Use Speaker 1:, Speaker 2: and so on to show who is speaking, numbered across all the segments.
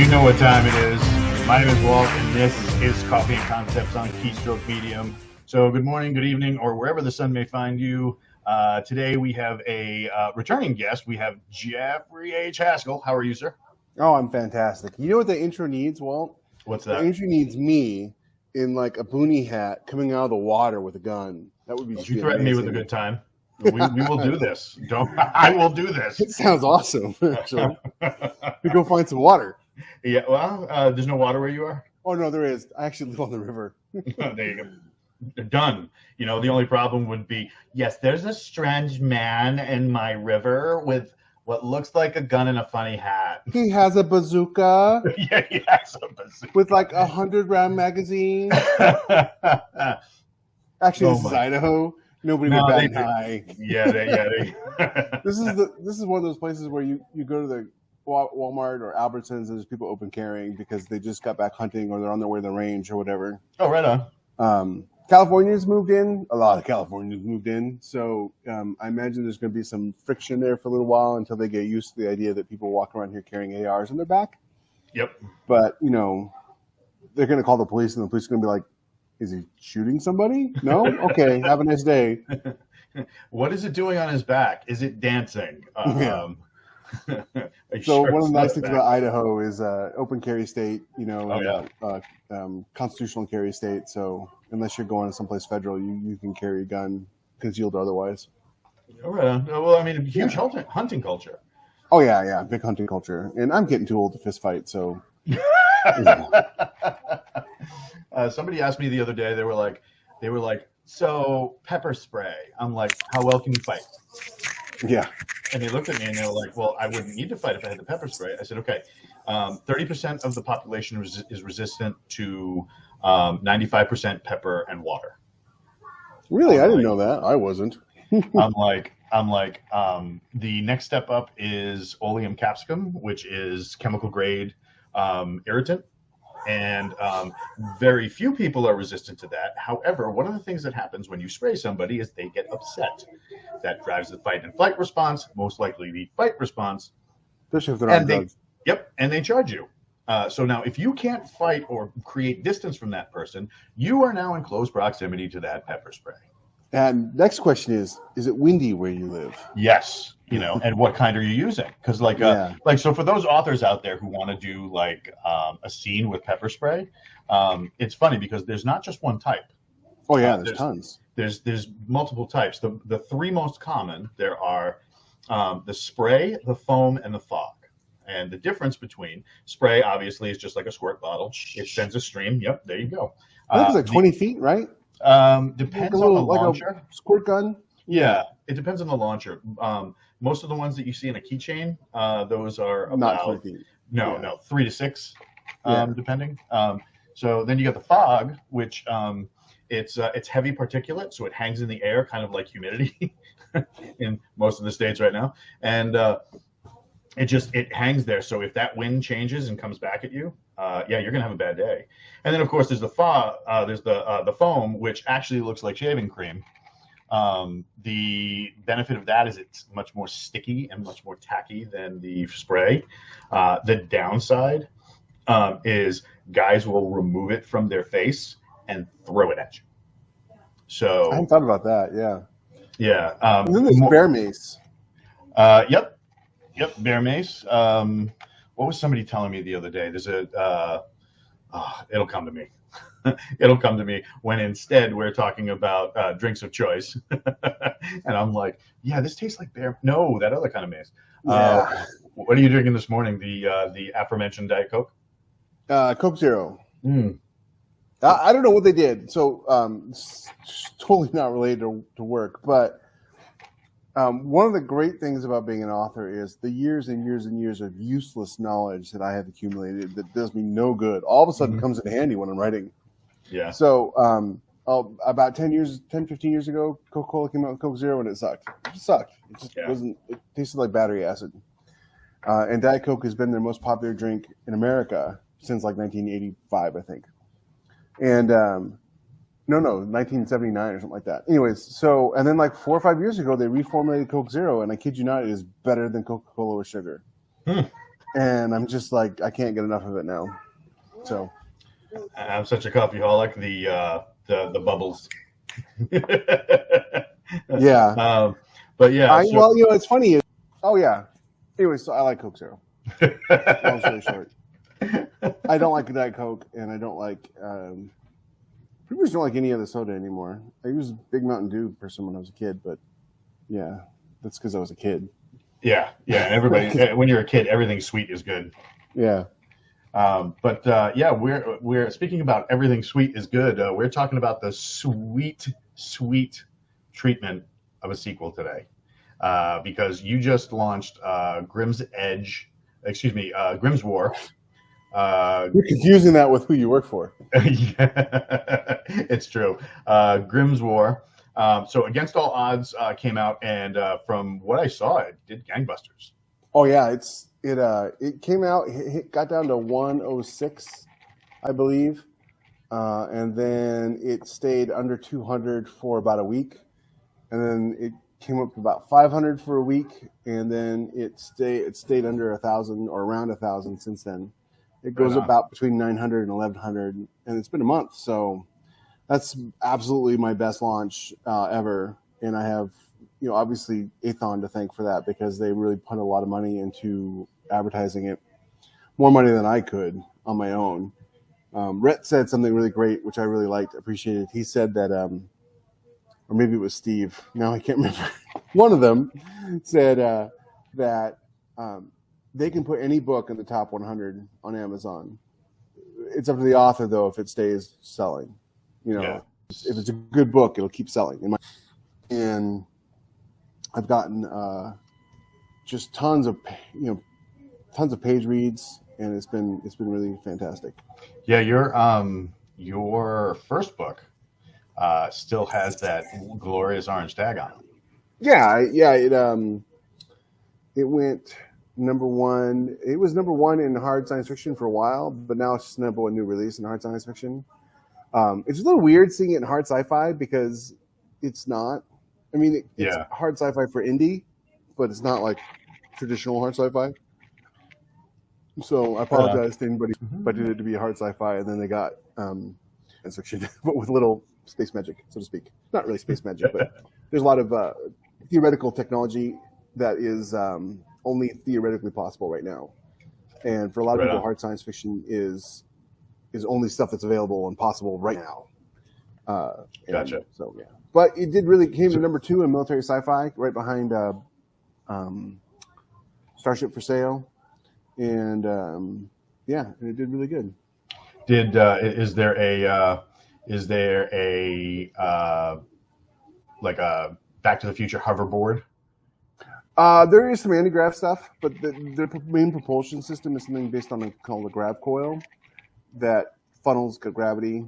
Speaker 1: You know what time it is. My name is Walt, and this is Coffee and Concepts on Keystroke Medium. So good morning, good evening, or wherever the sun may find you. Today we have a returning guest. We have Jeffrey H Haskell. How are you, sir?
Speaker 2: Oh, I'm fantastic. You know what the intro needs, Walt?
Speaker 1: What's that?
Speaker 2: The intro needs me in like a boonie hat coming out of the water with a gun. That would be.
Speaker 1: Don't you threaten me with a good time. We will do this. I will do this.
Speaker 2: It sounds awesome, actually. We go find some water.
Speaker 1: Yeah, well, there's no water where you are?
Speaker 2: Oh, no, there is. I actually live on the river.
Speaker 1: There you go. Done. You know, the only problem would be, yes, there's a strange man in my river with what looks like a gun and a funny hat.
Speaker 2: He has a bazooka.
Speaker 1: Yeah, he has a bazooka.
Speaker 2: With like 100-round magazine. Actually, this is Idaho. Nobody would bat an eye.
Speaker 1: Yeah.
Speaker 2: This is one of those places where you go to the Walmart or Albertsons and there's people open carrying because they just got back hunting or they're on their way to the range or whatever.
Speaker 1: Oh, right on.
Speaker 2: Californians moved in. A lot of Californians moved in. So I imagine there's going to be some friction there for a little while until they get used to the idea that people walk around here carrying ARs on their back.
Speaker 1: Yep.
Speaker 2: But, you know, they're going to call the police and the police are going to be like, is he shooting somebody? No? Okay, have a nice day.
Speaker 1: What is it doing on his back? Is it dancing?
Speaker 2: Yeah. So one of the nice things about Idaho is open carry state, you know, constitutional carry state. So unless you're going someplace federal, you can carry a gun concealed otherwise.
Speaker 1: All right. Well, I mean, huge hunting culture.
Speaker 2: Oh, yeah, big hunting culture. And I'm getting too old to fist fight, so...
Speaker 1: Somebody asked me the other day, they were like, so pepper spray. I'm like, how well can you fight?
Speaker 2: Yeah.
Speaker 1: And they looked at me and they were like, well, I wouldn't need to fight if I had the pepper spray. I said, okay, 30% of the population is resistant to 95% pepper and water.
Speaker 2: Really? I didn't know that. I wasn't.
Speaker 1: I'm like, the next step up is oleum capsicum, which is chemical grade irritant. And very few people are resistant to that. However, one of the things that happens when you spray somebody is they get upset. That drives the fight and flight response, most likely the fight response.
Speaker 2: Especially if they're on drugs.
Speaker 1: Yep, and they charge you. So now if you can't fight or create distance from that person, you are now in close proximity to that pepper spray. And
Speaker 2: next question is it windy where you live?
Speaker 1: Yes. You know, and what kind are you using? Because so for those authors out there who want to do like a scene with pepper spray, it's funny because there's not just one type.
Speaker 2: Oh yeah, there's tons.
Speaker 1: There's multiple types. The three most common there are the spray, the foam, and the fog. And the difference between spray obviously is just like a squirt bottle. It sends a stream. Yep, there you go.
Speaker 2: I think it's like 20 feet, right?
Speaker 1: Depends on the launcher.
Speaker 2: Like a squirt gun.
Speaker 1: Yeah, it depends on the launcher. Most of the ones that you see in a keychain, those are about
Speaker 2: not 20 feet.
Speaker 1: No, 3 to 6, depending. So then you got the fog, which it's heavy particulate, so it hangs in the air, kind of like humidity in most of the states right now, and it hangs there. So if that wind changes and comes back at you, you're gonna have a bad day. And then of course there's the fog, there's the foam, which actually looks like shaving cream. The benefit of that is it's much more sticky and much more tacky than the spray. The downside is guys will remove it from their face and throw it at you. So
Speaker 2: I hadn't thought about that. Yeah.
Speaker 1: Yeah.
Speaker 2: And then there's bear mace.
Speaker 1: Yep. Bear mace. What was somebody telling me the other day? There's it'll come to me. It'll come to me when instead we're talking about drinks of choice. And I'm like, yeah, this tastes like bear. No, that other kind of mace.
Speaker 2: Yeah.
Speaker 1: What are you drinking this morning? The aforementioned Diet Coke?
Speaker 2: Coke Zero. I don't know what they did. So it's totally not related to work. But one of the great things about being an author is the years and years and years of useless knowledge that I have accumulated that does me no good. All of a sudden comes in handy when I'm writing.
Speaker 1: Yeah.
Speaker 2: So about 15 years ago, Coca-Cola came out with Coke Zero and it sucked. It just sucked. It just wasn't. It tasted like battery acid. And Diet Coke has been their most popular drink in America since like 1985, I think. And 1979 or something like that. Anyways, so and then like 4 or 5 years ago, they reformulated Coke Zero, and I kid you not, it is better than Coca-Cola with sugar. and I'm just like, I can't get enough of it now. So
Speaker 1: I'm such a coffeeholic. The bubbles.
Speaker 2: yeah.
Speaker 1: But yeah.
Speaker 2: Well, it's funny. Oh yeah. Anyway, so I like Coke Zero. Long story short, I don't like Diet Coke, and I don't like. Pretty much don't like any other soda anymore. I was a big Mountain Dew person when I was a kid, but yeah, that's because I was a kid.
Speaker 1: Yeah, and everybody, when you're a kid, everything sweet is good.
Speaker 2: Yeah.
Speaker 1: But yeah, we're speaking about everything sweet is good. We're talking about the sweet treatment of a sequel today, because you just launched Grimm's War.
Speaker 2: You're confusing that with who you work for.
Speaker 1: Yeah, it's true. Grimm's War. So Against All Odds came out, and from what I saw, it did gangbusters.
Speaker 2: Oh yeah, it came out. It got down to 106, I believe, and then it stayed under 200 for about a week, and then it came up to about 500 for a week, and then it stayed under 1,000 or around 1,000 since then. It goes about between 900 and 1,100, and it's been a month, so that's absolutely my best launch ever. And I have, obviously Athon to thank for that, because they really put a lot of money into advertising it, more money than I could on my own. Rhett said something really great, which I really liked, appreciated. He said that, or maybe it was Steve, now I can't remember. One of them said that they can put any book in the top 100 on Amazon. It's up to the author, though, if it stays selling. If it's a good book, it'll keep selling. And I've gotten just tons of page reads, and it's been really fantastic.
Speaker 1: Yeah, your first book still has that glorious orange tag on it.
Speaker 2: Yeah. It went number one. It was number one in hard science fiction for a while, but now it's just number one new release in hard science fiction. It's a little weird seeing it in hard sci-fi, because it's not. I mean, it's hard sci-fi for indie, but it's not like traditional hard sci-fi. So I apologize to anybody who expected it to be hard sci-fi, and then they got science fiction, but with little space magic, so to speak. Not really space magic, but there's a lot of theoretical technology that is only theoretically possible right now. And for a lot of people, hard science fiction is only stuff that's available and possible right now.
Speaker 1: Gotcha.
Speaker 2: So yeah, but it did really came to number 2 in military sci-fi, right behind Starship for Sale, and and it did really good.
Speaker 1: Is there a like a Back to the Future hoverboard?
Speaker 2: There is some anti-grav stuff, but the main propulsion system is something based on called a grav coil that funnels gravity.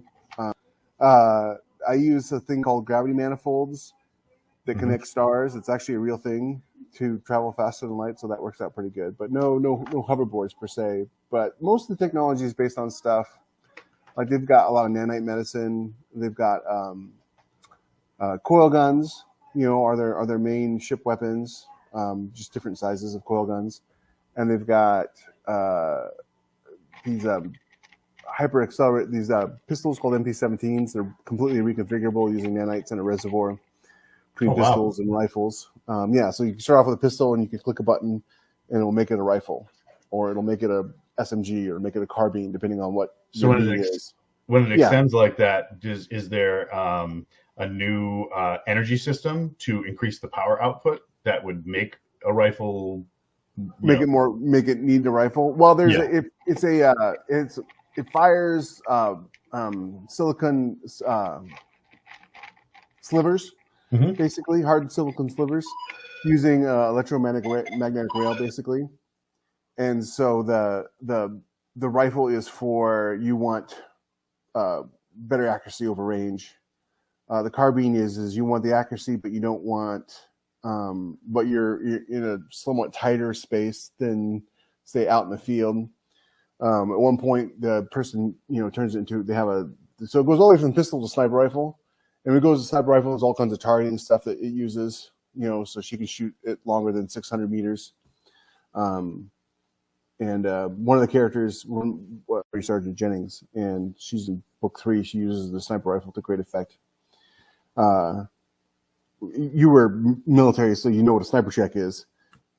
Speaker 2: I use a thing called gravity manifolds that connect stars. It's actually a real thing to travel faster than light, so that works out pretty good. But no hoverboards per se. But most of the technology is based on stuff like they've got a lot of nanite medicine. They've got coil guns. Are their main ship weapons. Just different sizes of coil guns, and they've got these hyper accelerate these pistols called MP-17s. They're completely reconfigurable using nanites and a reservoir between pistols and rifles. So you can start off with a pistol, and you can click a button, and it'll make it a rifle, or it'll make it a SMG, or make it a carbine, depending on what.
Speaker 1: So when it extends like that, is there a new energy system to increase the power output that would make a rifle
Speaker 2: make it need a rifle? Well, there's it fires silicon slivers, basically hard silicon slivers, using electromagnetic rail, basically. And so the rifle is for you want better accuracy over range. The carbine is you want the accuracy, but you don't want but you're in a somewhat tighter space than, say, out in the field. At one point, the person turns it into so it goes all the way from pistol to sniper rifle, and when it goes to sniper rifle, there's all kinds of targeting stuff that it uses, so she can shoot it longer than 600 meters. And And one of the characters, Sergeant Jennings, and she's in book 3. She uses the sniper rifle to great effect. You were military, so you know what a sniper check is.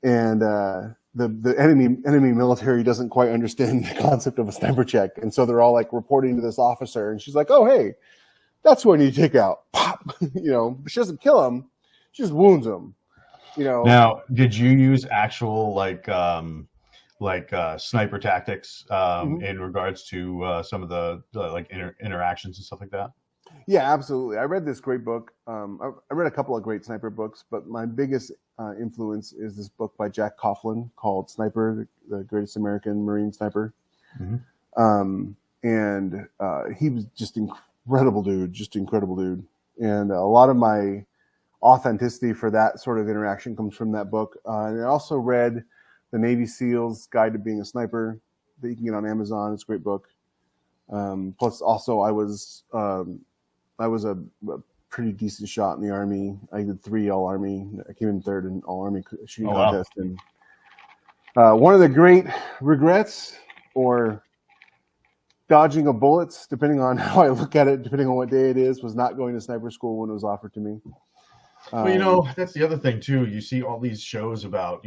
Speaker 2: And the enemy military doesn't quite understand the concept of a sniper check, and so they're all like reporting to this officer, and she's like, "Oh, hey, that's who I need to take out." Pop, but she doesn't kill him; she just wounds him.
Speaker 1: Now, did you use actual sniper tactics in regards to some of the interactions and stuff like that?
Speaker 2: Yeah, absolutely. I read this great book. I read a couple of great sniper books, but my biggest influence is this book by Jack Coughlin called Sniper, the Greatest American Marine Sniper. And he was just incredible dude. And a lot of my authenticity for that sort of interaction comes from that book. And I also read The Navy SEAL's Guide to Being a Sniper that you can get on Amazon. It's a great book. Plus, also, I was a pretty decent shot in the Army. I did 3 All-Army. I came in 3rd in All-Army shooting contest. And one of the great regrets or dodging of bullets, depending on how I look at it, depending on what day it is, was not going to sniper school when it was offered to me.
Speaker 1: Well, that's the other thing too. You see all these shows about,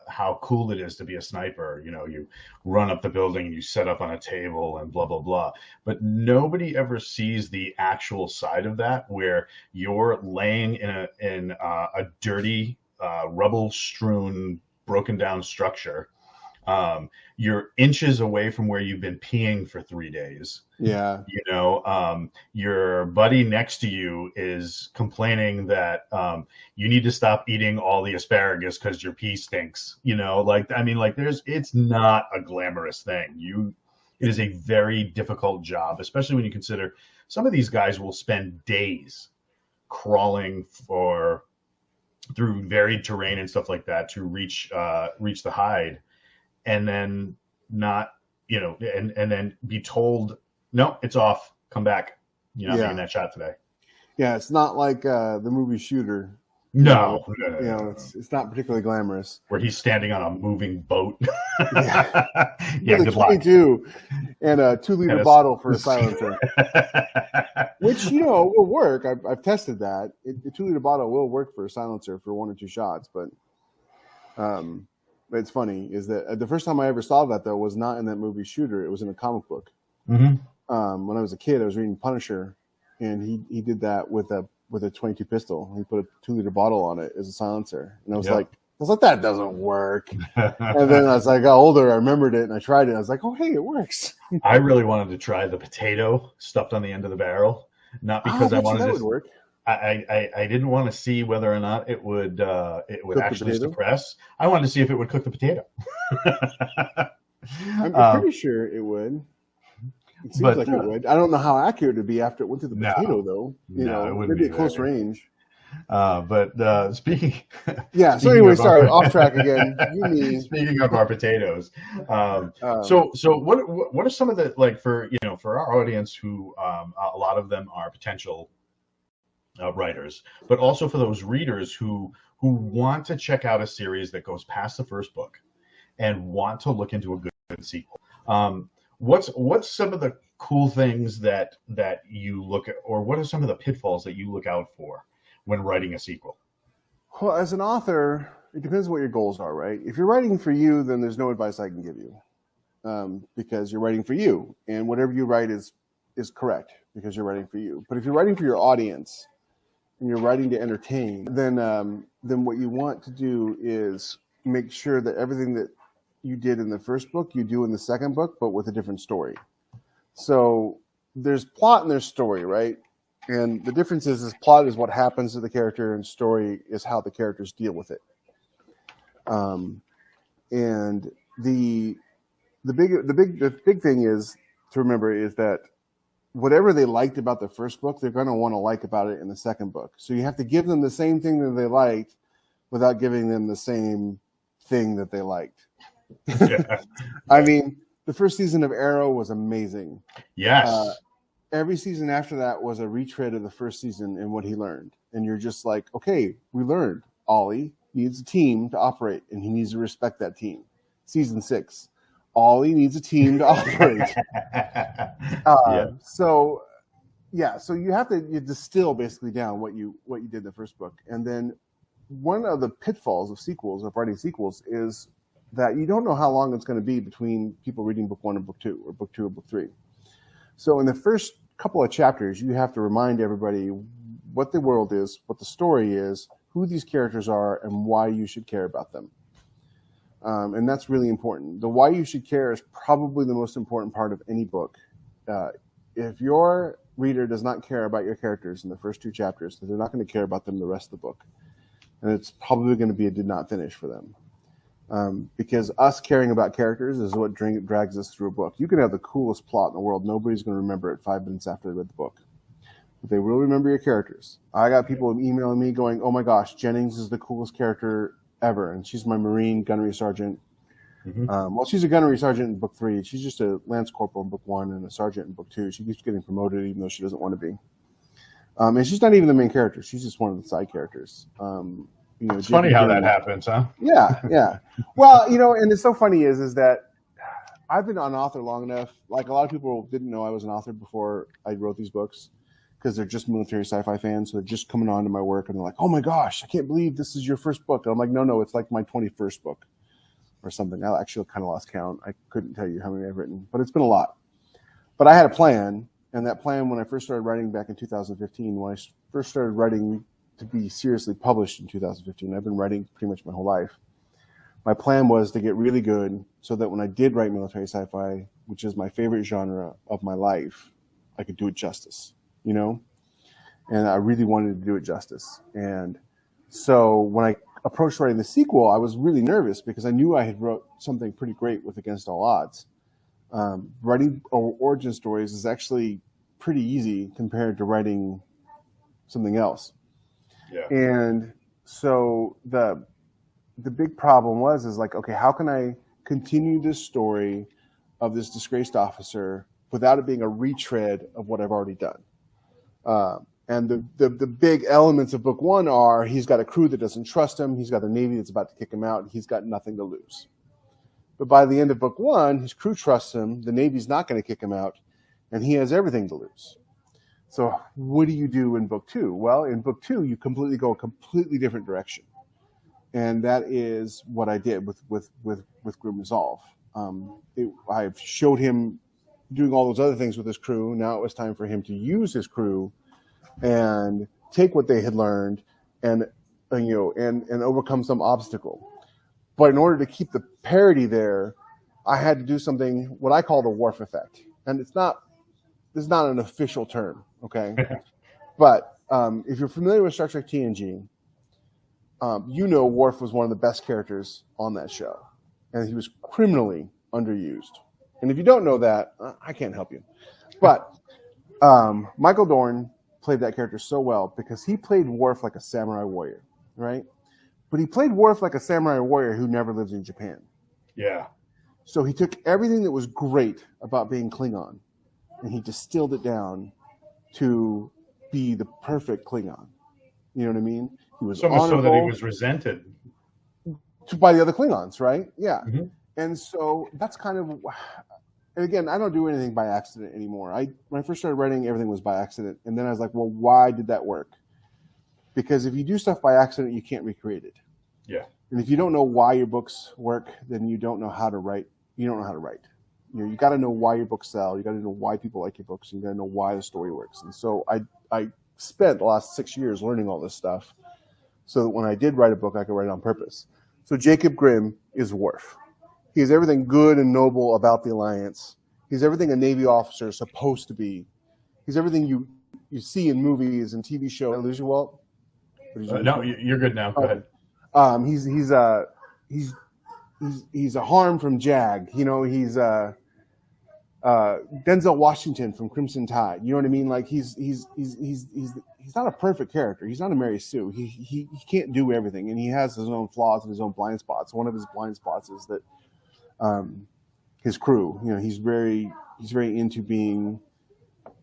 Speaker 1: how cool it is to be a sniper. You run up the building and you set up on a table and blah, blah, blah. But nobody ever sees the actual side of that, where you're laying in a dirty, rubble-strewn, broken down structure. You're inches away from where you've been peeing for 3 days.
Speaker 2: Yeah.
Speaker 1: Your buddy next to you is complaining that you need to stop eating all the asparagus because your pee stinks. It's not a glamorous thing. It is a very difficult job, especially when you consider some of these guys will spend days crawling through varied terrain and stuff like that to reach the hide. And then not, and then be told, no, it's off. Come back. You're not making that shot today.
Speaker 2: Yeah, it's not like the movie Shooter.
Speaker 1: No.
Speaker 2: It's not particularly glamorous.
Speaker 1: Where he's standing on a moving boat.
Speaker 2: Yeah,
Speaker 1: good luck.
Speaker 2: 22 and a 2-liter bottle for a silencer, which will work. I've tested that. The 2-liter bottle will work for a silencer for 1 or 2 shots, but it's funny is that the first time I ever saw that, though, was not in that movie Shooter. It was in a comic book. When I was a kid, I was reading Punisher, and he did that with a 22 pistol. He put a 2-liter bottle on it as a silencer, and I was like, that doesn't work. And then as I got older, I remembered it and I tried it. I was like, oh, hey, it works.
Speaker 1: I really wanted to try the potato stuffed on the end of the barrel, not because I wanted
Speaker 2: that would work.
Speaker 1: I didn't want to see whether or not it would actually suppress. I wanted to see if it would cook the potato.
Speaker 2: I'm pretty sure it would. It seems like it would. I don't know how accurate it would be after it went to the potato, though.
Speaker 1: It wouldn't
Speaker 2: maybe at close range.
Speaker 1: Speaking.
Speaker 2: Yeah. So anyway, sorry, off track again.
Speaker 1: Speaking of our potatoes, so what are some of the for our audience who a lot of them are potential writers, but also for those readers who want to check out a series that goes past the first book and want to look into a good sequel. What's some of the cool things that you look at, or what are some of the pitfalls that you look out for when writing a sequel?
Speaker 2: Well, as an author, it depends what your goals are, right? If you're writing for you, then there's no advice I can give you, because you're writing for you, and whatever you write is correct because you're writing for you. But if you're writing for your audience and you're writing to entertain, then what you want to do is make sure that everything that you did in the first book, you do in the second book, but with a different story. So there's plot and there's story, right? And the difference is plot is what happens to the character, and story is how the characters deal with it. And the big thing is to remember is that whatever they liked about the first book, they're going to want to like about it in the second book. So you have to give them the same thing that they liked without giving them the same thing that they liked. Yeah. I mean, the first season of Arrow was amazing.
Speaker 1: Yes.
Speaker 2: Every season after that was a retread of the first season and what he learned. And you're just like, okay, we learned Ollie needs a team to operate, and he needs to respect that team. season 6. Ollie needs a team to operate. So you have to distill basically down what you did in the first book. And then one of the pitfalls of writing sequels is that you don't know how long it's going to be between people reading book 1 and book 2, or book 2 or book 3. So in the first couple of chapters, you have to remind everybody what the world is, what the story is, who these characters are, and why you should care about them. And that's really important. The why you should care is probably the most important part of any book. If your reader does not care about your characters in the first 2 chapters, then they're not going to care about them the rest of the book. And it's probably going to be a did not finish for them. Because us caring about characters is what drags us through a book. You can have the coolest plot in the world. Nobody's going to remember it 5 minutes after they read the book. But they will remember your characters. I got people emailing me going, oh my gosh, Jennings is the coolest character ever. And she's my Marine gunnery sergeant. Well, she's a gunnery sergeant in book 3. She's just a lance corporal in book 1 and a sergeant in book 2. She keeps getting promoted even though she doesn't want to be. And she's not even the main character. She's just one of the side characters.
Speaker 1: It's funny how that happens, huh?
Speaker 2: Yeah. Well, and it's so funny is that I've been an author long enough. Like, a lot of people didn't know I was an author before I wrote these books, because they're just military sci-fi fans. So they're just coming on to my work and they're like, oh my gosh, I can't believe this is your first book. And I'm like, no, it's like my 21st book or something. I actually kind of lost count. I couldn't tell you how many I've written, but it's been a lot. But I had a plan. And that plan, when I first started writing back in 2015, when I first started writing to be seriously published in 2015, I've been writing pretty much my whole life. My plan was to get really good so that when I did write military sci-fi, which is my favorite genre of my life, I could do it justice, And I really wanted to do it justice. And so when I approached writing the sequel, I was really nervous because I knew I had wrote something pretty great with Against All Odds. Writing origin stories is actually pretty easy compared to writing something else.
Speaker 1: Yeah.
Speaker 2: And so the big problem is like, okay, how can I continue this story of this disgraced officer without it being a retread of what I've already done? And the big elements of book 1 are he's got a crew that doesn't trust him. He's got a Navy that's about to kick him out. And he's got nothing to lose. But by the end of book 1, his crew trusts him. The Navy's not going to kick him out. And he has everything to lose. So what do you do in book 2? Well, in book 2, you go a completely different direction. And that is what I did with Grimm Resolve. I showed him doing all those other things with his crew. Now it was time for him to use his crew and take what they had learned and overcome some obstacle. But in order to keep the parity there, I had to do something what I call the Wharf Effect. And it's not an official term, okay? But if you're familiar with Star Trek TNG, Worf was one of the best characters on that show. And he was criminally underused. And if you don't know that, I can't help you. But Michael Dorn played that character so well because he played Worf like a samurai warrior, right? But he played Worf like a samurai warrior who never lived in Japan.
Speaker 1: Yeah.
Speaker 2: So he took everything that was great about being Klingon and he distilled it down to be the perfect Klingon. You know what I mean? He was
Speaker 1: so much so that he was resented
Speaker 2: by the other Klingons, right? Yeah.
Speaker 1: Mm-hmm.
Speaker 2: And so that's kind of, and again, I don't do anything by accident anymore. When I first started writing, everything was by accident. And then I was like, well, why did that work? Because if you do stuff by accident, you can't recreate it.
Speaker 1: Yeah.
Speaker 2: And if you don't know why your books work, then you don't know how to write. You don't know how to write. You got to know why your books sell. You got to know why people like your books. And you got to know why the story works. And so I spent the last 6 years learning all this stuff so that when I did write a book, I could write it on purpose. So Jacob Grimm is Worf. He's everything good and noble about the Alliance. He's everything a Navy officer is supposed to be. He's everything you see in movies and TV shows. Did I lose you, Walt?
Speaker 1: No, you're good now. Go ahead.
Speaker 2: He's a Harm from Jag. He's Denzel Washington from Crimson Tide. You know what I mean? Like he's not a perfect character. He's not a Mary Sue. He can't do everything, and he has his own flaws and his own blind spots. One of his blind spots is that his crew. He's very into being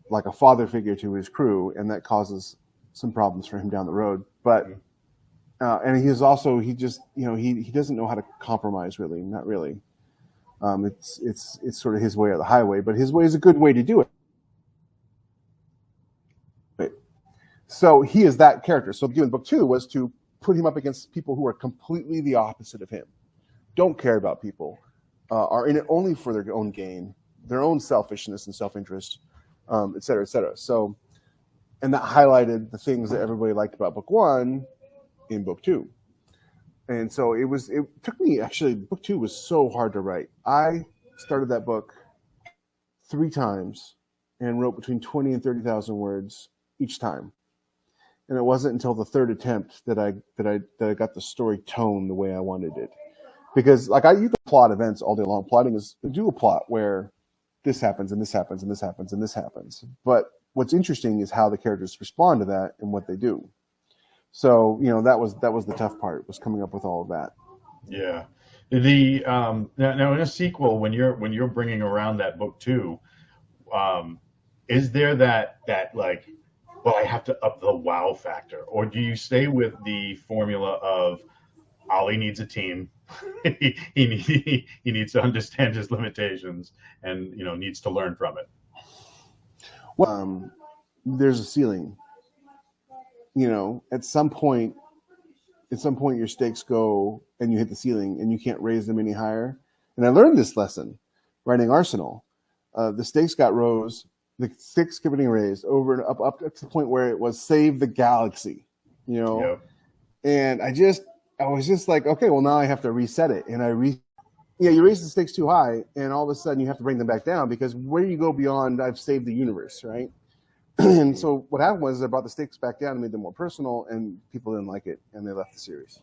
Speaker 2: like a father figure to his crew, and that causes some problems for him down the road. But and he doesn't know how to compromise, really, not really. It's sort of his way or the highway, but his way is a good way to do it. So he is that character. So in book 2 was to put him up against people who are completely the opposite of him, don't care about people, are in it only for their own gain, their own selfishness and self-interest, et cetera, et cetera. So, and that highlighted the things that everybody liked about book 1 in book 2. And so it took me, actually, book 2 was so hard to write. I started that book 3 times and wrote between 20 and 30,000 words each time. And it wasn't until the 3rd attempt that I got the story tone the way I wanted it. Because you can plot events all day long. Plotting is do a plot where this happens and this happens and this happens and this happens. But what's interesting is how the characters respond to that and what they do. So, that was the tough part, was coming up with all of that.
Speaker 1: Yeah. The now in a sequel, when you're bringing around that book 2, is there that like, well, I have to up the wow factor, or do you stay with the formula of Ollie needs a team, he needs to understand his limitations, and needs to learn from it?
Speaker 2: Well, there's a ceiling. At some point your stakes go and you hit the ceiling and you can't raise them any higher. And I learned this lesson writing Arsenal. The stakes kept getting raised over and up to the point where it was save the galaxy,
Speaker 1: Yep.
Speaker 2: And I was just like, okay, well, now I have to reset it. And you raise the stakes too high, and all of a sudden you have to bring them back down, because where do you go beyond I've saved the universe, right? And so what happened was I brought the stakes back down and made them more personal, and people didn't like it, and they left the series.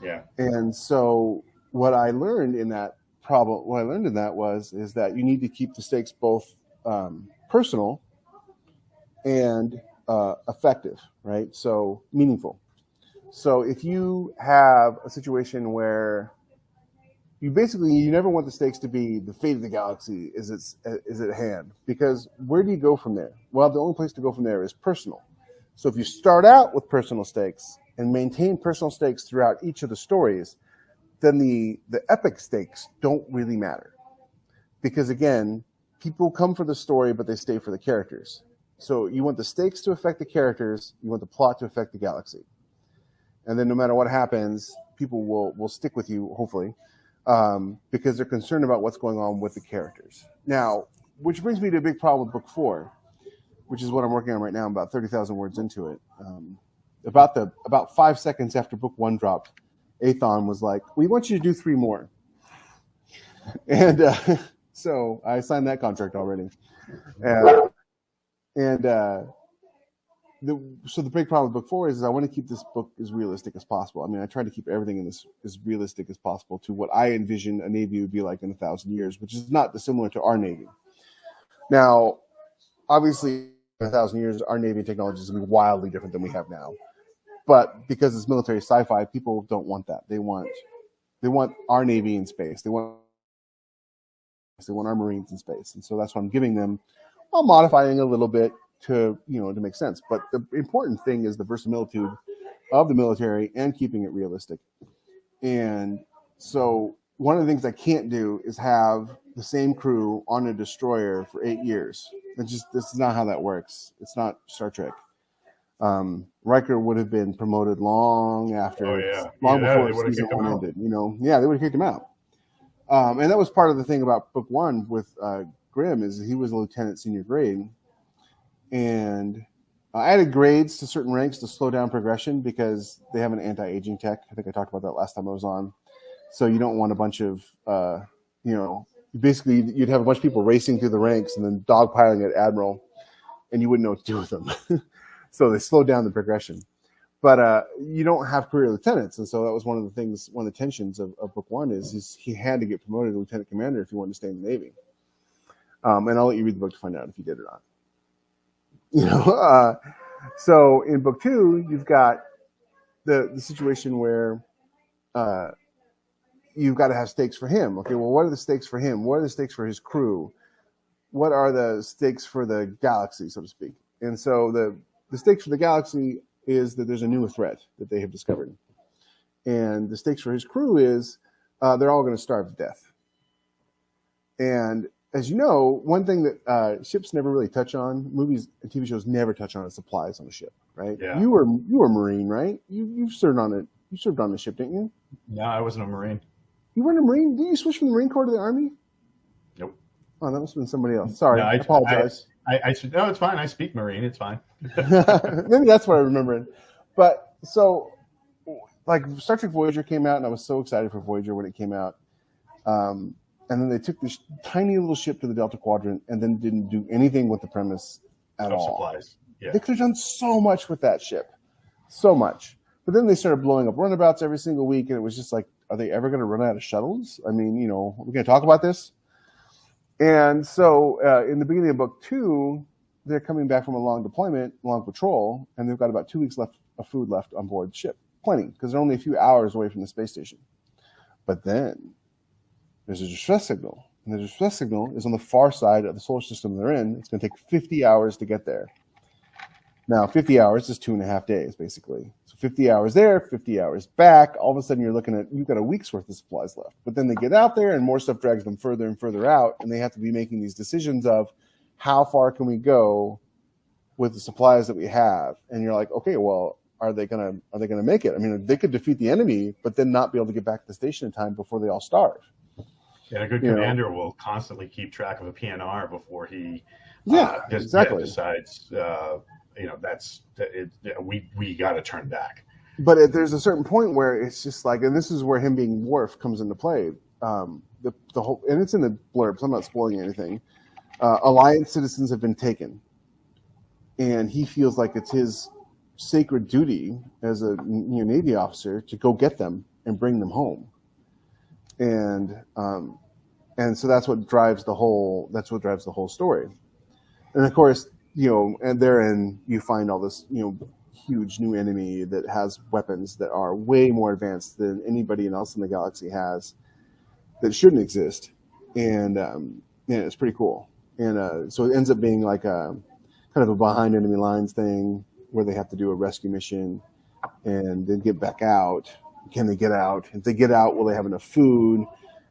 Speaker 1: Yeah.
Speaker 2: And so what I learned in that is that you need to keep the stakes both personal and effective, right? So meaningful. So if you have a situation where you never want the stakes to be the fate of the galaxy is at hand, because where do you go from there? Well, the only place to go from there is personal. So if you start out with personal stakes and maintain personal stakes throughout each of the stories, then the epic stakes don't really matter, because again, people come for the story, but they stay for the characters. So you want the stakes to affect the characters, you want the plot to affect the galaxy, and then no matter what happens, people will stick with you, hopefully. Because they're concerned about what's going on with the characters. Now, which brings me to a big problem with book 4, which is what I'm working on right now. I'm about 30,000 words into it. About 5 seconds after book 1 dropped, Athon was like, "We want you to do 3 more," and so I signed that contract already. So the big problem with book 4 is I want to keep this book as realistic as possible. I mean, I try to keep everything in this as realistic as possible to what I envision a Navy would be like in 1,000 years, which is not dissimilar to our Navy. Now, obviously, in 1,000 years, our Navy technology is going to be wildly different than we have now. But because it's military sci-fi, people don't want that. They want our Navy in space. They want our Marines in space. And so that's what I'm giving them, while modifying a little bit to make sense. But the important thing is the verisimilitude of the military and keeping it realistic. And so one of the things I can't do is have the same crew on a destroyer for 8 years. This is not how that works. It's not Star Trek. Riker would have been promoted long after, before season 1 ended. They would have kicked him out. And that was part of the thing about book 1 with Grimm, is he was a lieutenant senior grade. And I added grades to certain ranks to slow down progression, because they have an anti-aging tech. I think I talked about that last time I was on. So you don't want a bunch of, basically you'd have a bunch of people racing through the ranks and then dogpiling at Admiral, and you wouldn't know what to do with them. So they slowed down the progression. But you don't have career lieutenants. And so that was one of the tensions of book 1 is he had to get promoted to lieutenant commander if he wanted to stay in the Navy. And I'll let you read the book to find out if he did or not. So in book 2, you've got the situation where you've got to have stakes for him. Okay, well, what are the stakes for him? What are the stakes for his crew? What are the stakes for the galaxy, so to speak? And so the stakes for the galaxy is that there's a new threat that they have discovered. And the stakes for his crew is they're all going to starve to death. And as you know, one thing that ships never really touch on, movies and TV shows never touch on, is supplies on a ship, right?
Speaker 1: Yeah.
Speaker 2: You were a Marine, right? You served on it. You served on the ship, didn't you?
Speaker 1: No, I wasn't a Marine.
Speaker 2: You weren't a Marine? Did you switch from the Marine Corps to the Army?
Speaker 1: Nope.
Speaker 2: Oh, that must have been somebody else. Sorry,
Speaker 1: No,
Speaker 2: I apologize.
Speaker 1: No, it's fine. I speak Marine. It's fine.
Speaker 2: Maybe that's what I remember. But so, like, Star Trek Voyager came out, and I was so excited for Voyager when it came out. And then they took this tiny little ship to the Delta Quadrant and then didn't do anything with the premise at all.
Speaker 1: Supplies. Yeah.
Speaker 2: They could have done so much with that ship. So much. But then they started blowing up runabouts every single week, and it was just like, are they ever going to run out of shuttles? I mean, you know, we're going to talk about this? And so in the beginning of book 2, they're coming back from a long deployment, long patrol, and they've got about 2 weeks left of food left on board the ship. Plenty, because they're only a few hours away from the space station. But then there's a distress signal, and the distress signal is on the far side of the solar system they're in. It's going to take 50 hours to get there. Now, 50 hours is 2.5 days, basically. So 50 hours there, 50 hours back. All of a sudden, you've got a week's worth of supplies left. But then they get out there, and more stuff drags them further and further out, and they have to be making these decisions of how far can we go with the supplies that we have. And you're like, okay, well, are they gonna make it? I mean, they could defeat the enemy, but then not be able to get back to the station in time before they all starve.
Speaker 1: Yeah, a good commander will constantly keep track of a PNR before he decides, we got to turn back.
Speaker 2: But there's a certain point where it's just like, and this is where him being Wharf comes into play. The whole, and it's in the blurb, so I'm not spoiling anything. Alliance citizens have been taken, and he feels like it's his sacred duty as a Navy officer to go get them and bring them home. And so that's what drives the whole story. And of course, and therein you find all this, huge new enemy that has weapons that are way more advanced than anybody else in the galaxy has, that shouldn't exist. And it's pretty cool. And so it ends up being like a kind of a behind enemy lines thing where they have to do a rescue mission and then get back out. Can they get out? If they get out, will they have enough food?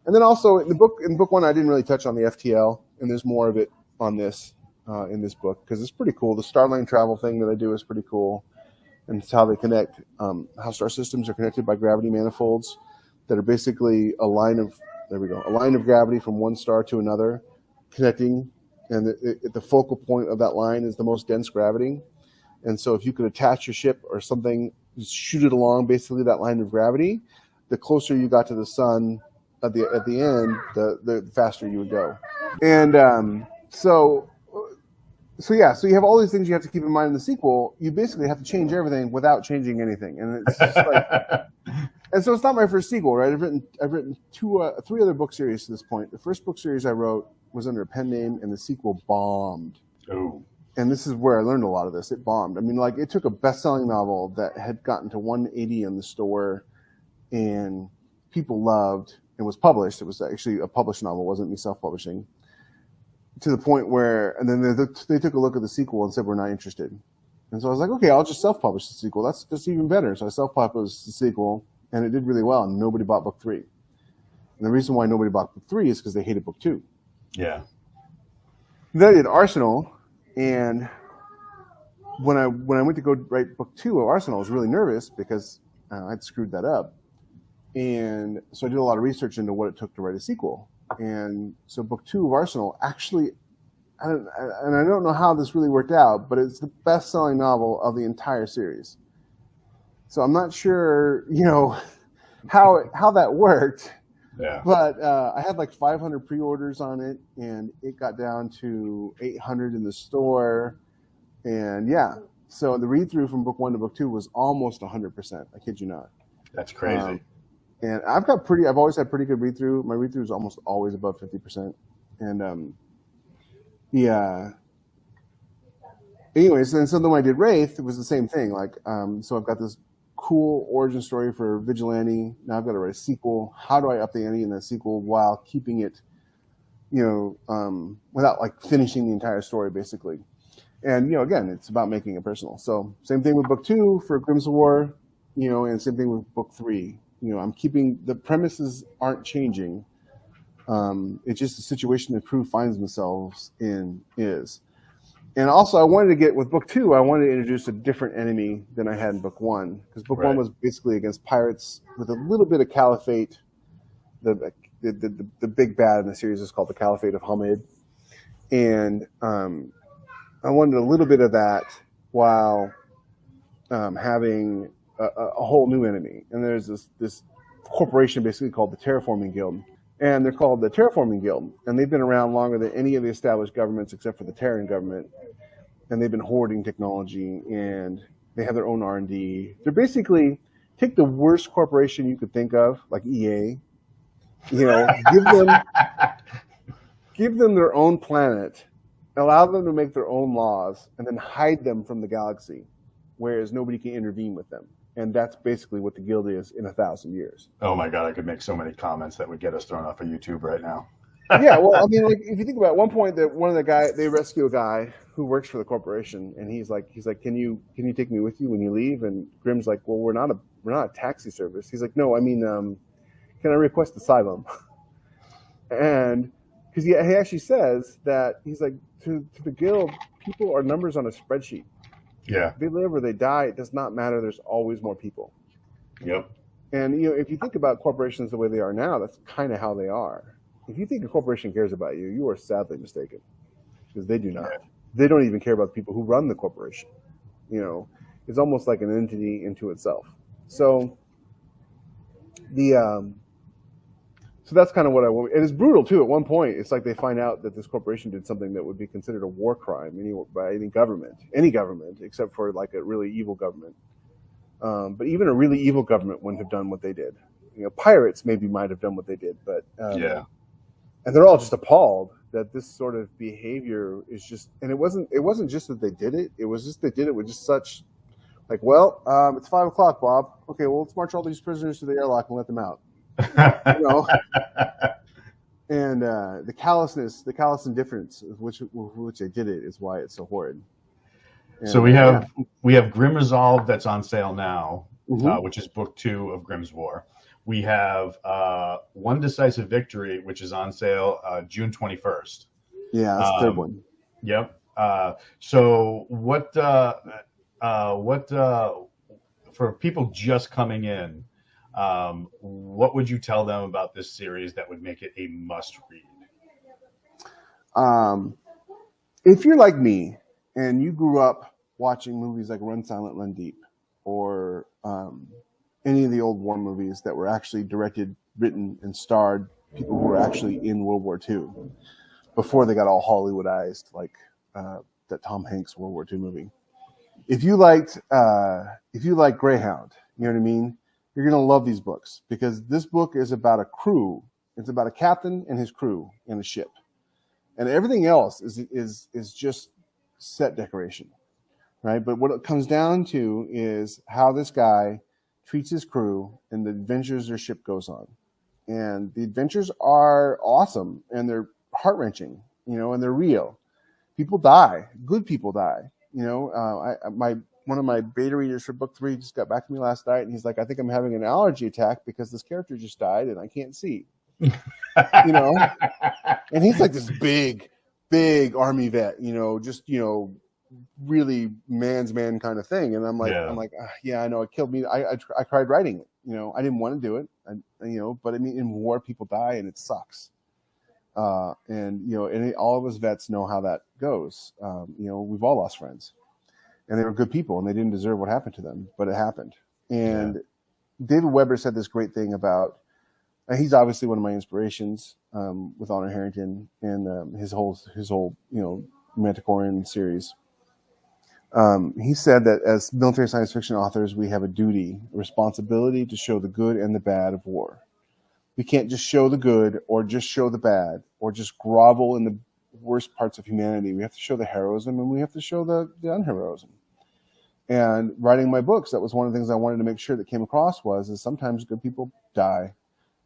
Speaker 2: And then also in book 1, I didn't really touch on the FTL, and there's more of it on this in this book because it's pretty cool. The Starline travel thing that I do is pretty cool, and it's how they connect, how star systems are connected by gravity manifolds that are basically a line of gravity from one star to another, connecting, and the focal point of that line is the most dense gravity. And so if you could attach your ship or something, just shoot it along basically that line of gravity, the closer you got to the sun at the end, the faster you would go. And so you have all these things you have to keep in mind in the sequel. You basically have to change everything without changing anything, and it's just like, and so it's not my first sequel, right? I've written 3 other book series to this point. The first book series I wrote was under a pen name, and the sequel bombed.
Speaker 1: Oh.
Speaker 2: And this is where I learned a lot of this. It bombed. I mean, like, it took a best-selling novel that had gotten to 180 in the store and people loved and was published. It was actually a published novel. It wasn't me self-publishing. To the point where, and then they took a look at the sequel and said, we're not interested. And so I was like, okay, I'll just self-publish the sequel. That's just even better. So I self-published the sequel, and it did really well, and nobody bought book 3. And the reason why nobody bought book 3 is because they hated book 2.
Speaker 1: Yeah.
Speaker 2: Then I did Arsenal. And when I went to go write book 2 of Arsenal, I was really nervous because I'd screwed that up. And so I did a lot of research into what it took to write a sequel. And so book 2 of Arsenal actually, I don't know how this really worked out, but it's the best-selling novel of the entire series. So I'm not sure, how that worked.
Speaker 1: Yeah.
Speaker 2: But I had like 500 pre-orders on it, and it got down to 800 in the store. And so the read-through from book 1 to book 2 was almost 100%. I kid you not.
Speaker 1: That's crazy.
Speaker 2: And I've always had pretty good read-through. My read-through is almost always above 50%. And anyways, and so then when I did Wraith, it was the same thing. Like, so I've got this cool origin story for Vigilante. Now I've got to write a sequel. How do I up the ante in that sequel while keeping it, without like finishing the entire story, basically? And again, it's about making it personal. So same thing with book 2 for Grimm's War, and same thing with book 3. I'm keeping the premises aren't changing, It's just the situation the crew finds themselves in is. And also, I wanted to get, with book 2, I wanted to introduce a different enemy than I had in book 1. Because book 1 was basically against pirates with a little bit of Caliphate. The big bad in the series is called the Caliphate of Hamid. And I wanted a little bit of that while having a whole new enemy. And there's this corporation basically called the Terraforming Guild. And they're called the Terraforming Guild. And they've been around longer than any of the established governments except for the Terran government. And they've been hoarding technology, and they have their own R&D. They're basically, take the worst corporation you could think of, like EA, give them their own planet, allow them to make their own laws, and then hide them from the galaxy, whereas nobody can intervene with them. And that's basically what the guild is in 1,000 years.
Speaker 1: Oh my God, I could make so many comments that would get us thrown off of YouTube right now.
Speaker 2: Yeah, well, I mean, like, if you think about it, at one point that one of the guys, they rescue a guy who works for the corporation, and he's like, can you take me with you when you leave? And Grimm's like, well, we're not a taxi service. He's like, no, I mean, can I request asylum? And because he actually says that he's like, to the guild, people are numbers on a spreadsheet.
Speaker 1: Yeah.
Speaker 2: If they live or they die, it does not matter. There's always more people.
Speaker 1: Yep.
Speaker 2: And if you think about corporations the way they are now, that's kind of how they are. If you think a corporation cares about you, you are sadly mistaken, because they do not. Yeah. They don't even care about the people who run the corporation. It's almost like an entity into itself. So so that's kind of what I want. And it's brutal too. At one point, it's like they find out that this corporation did something that would be considered a war crime by any government, except for like a really evil government. But even a really evil government wouldn't have done what they did. Pirates maybe might have done what they did, but
Speaker 1: yeah.
Speaker 2: And they're all just appalled that this sort of behavior is just. And it wasn't just that they did it. It was just they did it with just such, like, well, it's 5 o'clock, Bob. Okay, well, let's march all these prisoners to the airlock and let them out. And the callous indifference with which they did it is why it's so horrid. And,
Speaker 1: so we have Grimm Resolved that's on sale now, which is book 2 of Grimm's War. We have One Decisive Victory, which is on sale June 21st.
Speaker 2: Yeah, that's the third one.
Speaker 1: Yep. So what for people just coming in, what would you tell them about this series that would make it a must read?
Speaker 2: If you're like me and you grew up watching movies like Run Silent, Run Deep, or any of the old war movies that were actually directed, written, and starred people who were actually in World War II before they got all Hollywoodized, like that Tom Hanks World War II movie. If you liked Greyhound, you know what I mean? You're going to love these books, because this book is about a crew. It's about a captain and his crew in a ship. And everything else is just set decoration, right? But what it comes down to is how this guy treats his crew and the adventures their ship goes on. And the adventures are awesome, and they're heart-wrenching, and they're real. People die. Good people die. One of my beta readers for book 3 just got back to me last night, and he's like, I think I'm having an allergy attack because this character just died and I can't see. And he's like this big army vet, really man's man kind of thing. And I'm like, yeah, I know, it killed me. I cried writing it. I didn't want to do it. But I mean, in war, people die and it sucks. And all of us vets know how that goes. We've all lost friends. And they were good people, and they didn't deserve what happened to them, but it happened. And David Weber said this great thing about, he's obviously one of my inspirations with Honor Harrington and his whole Manticorian series. He said that as military science fiction authors, we have a duty, a responsibility to show the good and the bad of war. We can't just show the good or just show the bad or just grovel in the worst parts of humanity. We have to show the heroism, and we have to show the unheroism. And writing my books, that was one of the things I wanted to make sure that came across is sometimes good people die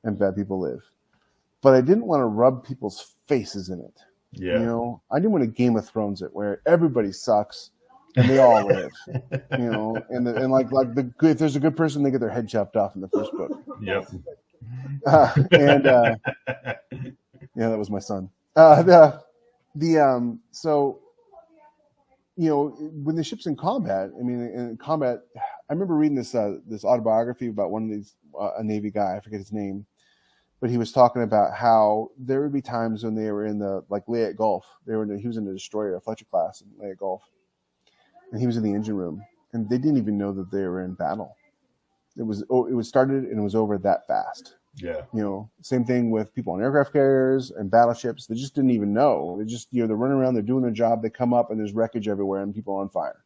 Speaker 2: and bad people live. But I didn't want to rub people's faces in it. Yeah. I didn't want to Game of Thrones it where everybody sucks and they all live. And like the good, if there's a good person, they get their head chopped off in the first book.
Speaker 1: Yep.
Speaker 2: Yeah, that was my son. So, when the ship's in combat, I mean, in combat, I remember reading this autobiography about one of these, a Navy guy, I forget his name, but he was talking about how there would be times when they were in the, like, Leyte Gulf. He was in the destroyer, a Fletcher class in Leyte Gulf, and he was in the engine room, and they didn't even know that they were in battle. It was started and it was over that fast.
Speaker 1: Yeah.
Speaker 2: Same thing with people on aircraft carriers and battleships. They just didn't even know. They just, they're running around, they're doing their job, they come up and there's wreckage everywhere and people are on fire.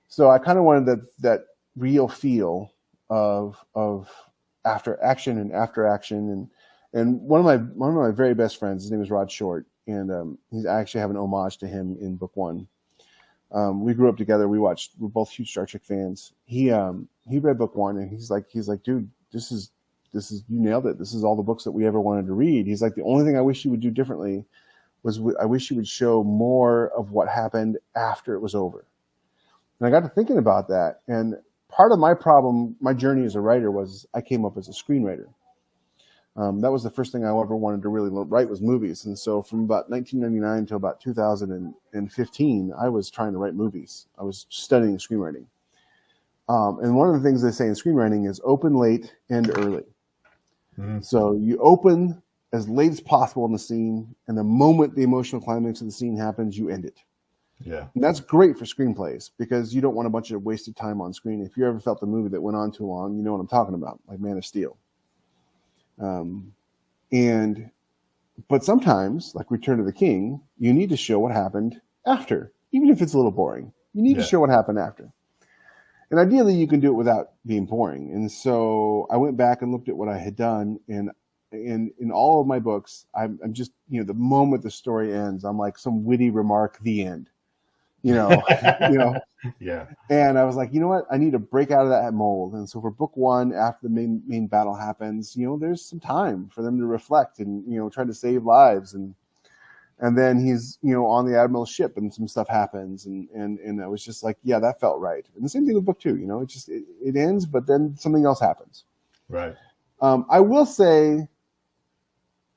Speaker 2: So I kind of wanted that real feel of after action and after action. And one of my very best friends, his name is Rod Short, and I actually have an homage to him in book 1. We grew up together. We're both huge Star Trek fans. He read book 1 and he's like, dude, this is you nailed it. This is all the books that we ever wanted to read. He's like, the only thing I wish you would do differently was I wish you would show more of what happened after it was over. And I got to thinking about that. And part of my problem, my journey as a writer, was I came up as a screenwriter. That was the first thing I ever wanted to really write, was movies. And so from about 1999 to about 2015, I was trying to write movies. I was studying screenwriting. And one of the things they say in screenwriting is open late, end early. Mm-hmm. So you open as late as possible in the scene, and the moment the emotional climax of the scene happens, you end it.
Speaker 1: Yeah. And
Speaker 2: that's great for screenplays because you don't want a bunch of wasted time on screen. If you ever felt a movie that went on too long, you know what I'm talking about, like Man of Steel. But sometimes, like Return of the King, you need to show what happened after, even if it's a little boring. You need to show what happened after. And ideally, you can do it without being boring. And so I went back and looked at what I had done. And in all of my books, I'm just, the moment the story ends, I'm like some witty remark, the end. Yeah. And I was like, you know what? I need to break out of that mold. And so for book 1, after the main battle happens, there's some time for them to reflect and, try to save lives. And then he's, on the admiral's ship and some stuff happens. And I was just like, yeah, that felt right. And the same thing with book 2, it ends, but then something else happens.
Speaker 1: Right.
Speaker 2: I will say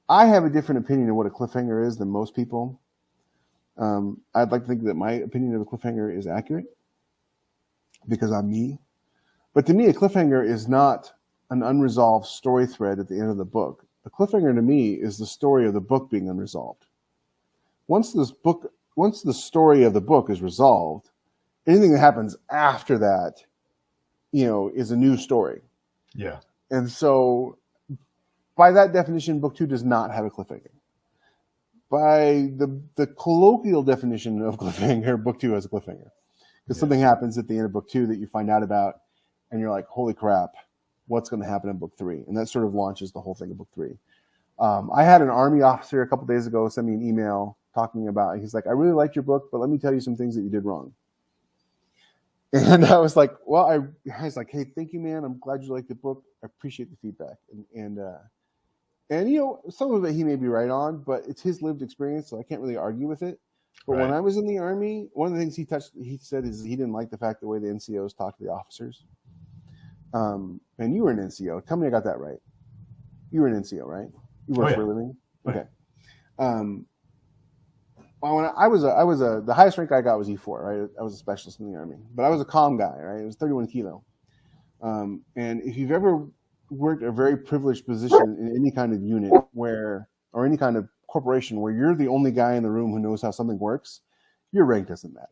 Speaker 2: I have a different opinion of what a cliffhanger is than most people. I'd like to think that my opinion of a cliffhanger is accurate because I'm me. But to me, a cliffhanger is not an unresolved story thread at the end of the book. A cliffhanger to me is the story of the book being unresolved. Once the story of the book is resolved, anything that happens after that, is a new story.
Speaker 1: Yeah.
Speaker 2: And so by that definition, book 2 does not have a cliffhanger. By the colloquial definition of cliffhanger, book 2 has a cliffhanger. Because something happens at the end of book 2 that you find out about, and you're like, holy crap, what's going to happen in book 3? And that sort of launches the whole thing of book 3. I had an Army officer a couple days ago send me an email talking about, he's like, I really liked your book, but let me tell you some things that you did wrong. And I was like, well, I was like, hey, thank you, man. I'm glad you liked the book. I appreciate the feedback. And some of it he may be right on, but it's his lived experience, so I can't really argue with it. But when I was in the Army, one of the things he said is he didn't like the fact the way the NCOs talk to the officers. And you were an NCO. Tell me I got that right. You were an NCO, right? You work for a living? Okay. Well, when the highest rank I got was E4, right? I was a specialist in the Army, but I was a comm guy, right? It was 31 kilo. And if you've ever worked a very privileged position in any kind of unit or any kind of corporation where you're the only guy in the room who knows how something works, your rank doesn't matter.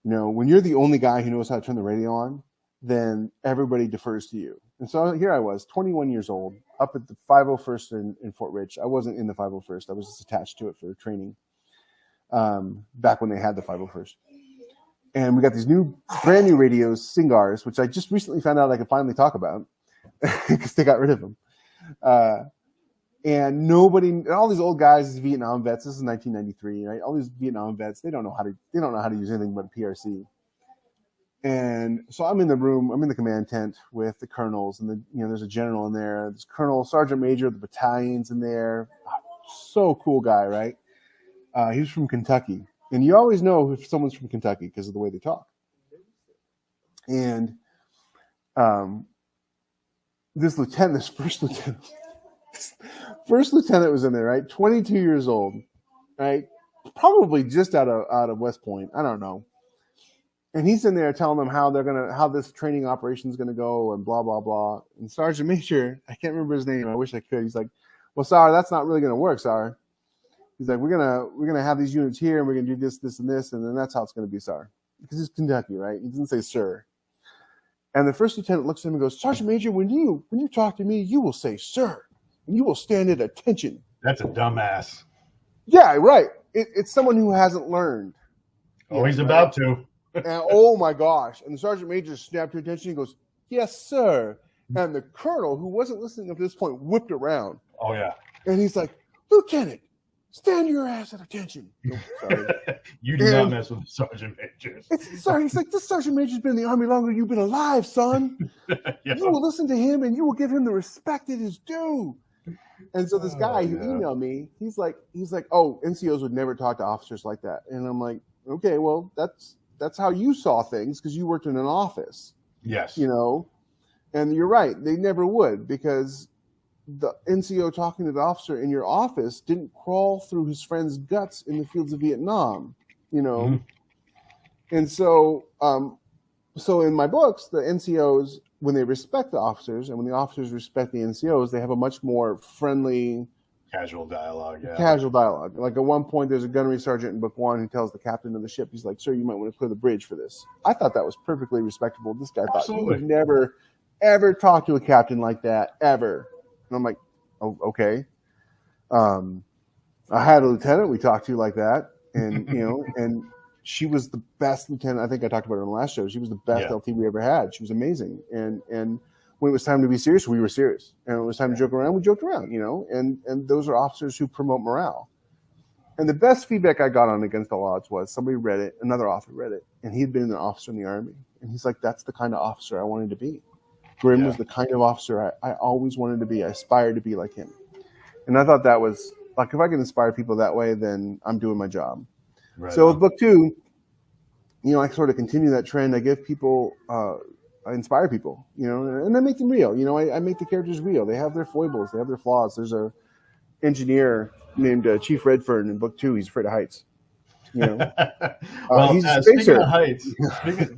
Speaker 2: When you're the only guy who knows how to turn the radio on, then everybody defers to you. And so here I was, 21 years old, up at the 501st in Fort Ridge. I wasn't in the 501st. I was just attached to it for training back when they had the 501st. And we got these brand new radios, Singars, which I just recently found out I could finally talk about because they got rid of them. And all these old guys, these Vietnam vets, this is 1993, right? All these Vietnam vets, they don't know how to use anything but a PRC. And so I'm in the room, I'm in the command tent with the colonels, and there's a general in there, there's colonel, sergeant major of the battalion's in there. So cool guy, right? He was from Kentucky. And you always know if someone's from Kentucky because of the way they talk. And this first lieutenant, First lieutenant was in there, right? 22 years old, right? Probably just out of West Point. I don't know. And he's in there telling them how this training operation is gonna go and blah blah blah. And Sergeant Major, I can't remember his name. I wish I could. He's like, "Well, Sar, that's not really gonna work, Sar." He's like, "We're gonna have these units here, and we're gonna do this, this, and this, and then that's how it's gonna be, Sar." Because he's Kentucky, right? He doesn't say sir. And the first lieutenant looks at him and goes, "Sergeant Major, when you talk to me, you will say sir, and you will stand at attention."
Speaker 1: That's a dumbass.
Speaker 2: Yeah, right. It's someone who hasn't learned.
Speaker 1: Oh, he's about to.
Speaker 2: And oh my gosh! And the sergeant major snapped to attention. He goes, "Yes, sir." And the colonel, who wasn't listening up to this point, whipped around.
Speaker 1: Oh yeah.
Speaker 2: And he's like, "Lieutenant, stand your ass at attention." Oh, sorry.
Speaker 1: You do not mess with the sergeant majors.
Speaker 2: Sorry, he's like, "This sergeant major's been in the army longer than you've been alive, son.
Speaker 1: Yeah.
Speaker 2: You will listen to him, and you will give him the respect that is due." And so this guy who emailed me, he's like, "Oh, NCOs would never talk to officers like that." And I'm like, "Okay, well, that's how you saw things because you worked in an office."
Speaker 1: Yes.
Speaker 2: You know, and you're right. They never would because the NCO talking to the officer in your office didn't crawl through his friend's guts in the fields of Vietnam, you know. Mm-hmm. And so, so in my books, the NCOs, when they respect the officers and when the officers respect the NCOs, they have a much more friendly,
Speaker 1: casual dialogue. Yeah.
Speaker 2: Casual dialogue. Like at one point, there's a gunnery sergeant in book 1 who tells the captain of the ship, he's like, "Sir, you might want to clear the bridge for this." I thought that was perfectly respectable. This guy thought he would never, ever talk to a captain like that, ever. And I'm like, "Oh, okay." I had a lieutenant we talked to like that, and you know, and she was the best lieutenant. I think I talked about her on the last show. She was the best LT we ever had. She was amazing, and when it was time to be serious, we were serious. And when it was time to joke around, we joked around, you know, and those are officers who promote morale. And the best feedback I got on Against All Odds was somebody read it, another author read it, and he'd been an officer in the Army. And he's like, "That's the kind of officer I wanted to be." Grimm was the kind of officer I always wanted to be. I aspired to be like him. And I thought that was, like, if I can inspire people that way, then I'm doing my job. Right. So with book 2, you know, I sort of continue that trend. I give people... I inspire people, you know, and I make them real. You know, I make the characters real. They have their foibles. They have their flaws. There's a engineer named Chief Redfern in book 2. He's afraid of heights. You know,
Speaker 1: well,
Speaker 2: he's a spacer.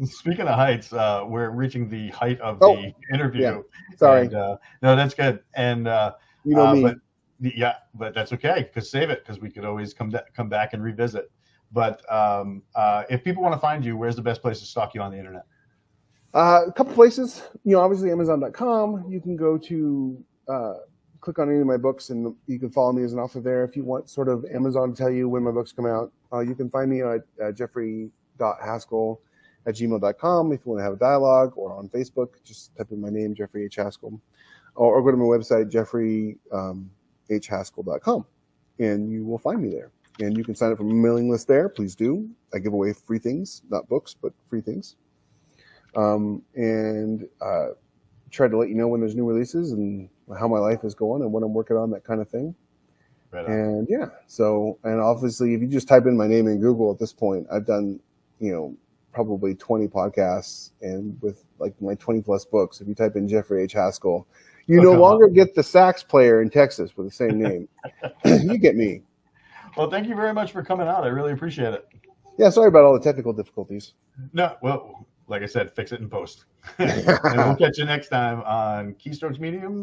Speaker 1: Speaking of heights, we're reaching the height of the interview.
Speaker 2: Yeah. Sorry.
Speaker 1: And, no, that's good. And
Speaker 2: you know me.
Speaker 1: But that's okay. Because save it, because we could always come back and revisit. But if people want to find you, where's the best place to stalk you on the internet?
Speaker 2: A couple places, you know, obviously Amazon.com. You can go to click on any of my books, and you can follow me as an author there. If you want sort of Amazon to tell you when my books come out, you can find me at jeffrey.haskell@gmail.com if you want to have a dialogue, or on Facebook, just type in my name, Jeffrey H. Haskell, or go to my website, jeffreyhhaskell.com, and you will find me there. And you can sign up for my mailing list there. Please do. I give away free things, not books, but free things. And try to let you know when there's new releases and how my life is going and what I'm working on, that kind of thing. Right on. And yeah, so, and obviously if you just type in my name in Google at this point, I've done, you know, probably 20 podcasts, and with like my 20 plus books, if you type in Jeffrey H. Haskell, you no longer get the sax player in Texas with the same name. You get me.
Speaker 1: Well, thank you very much for coming out. I really appreciate it.
Speaker 2: Yeah, sorry about all the technical difficulties.
Speaker 1: No, well, like I said, fix it in post. And we'll catch you next time on Keystrokes Medium.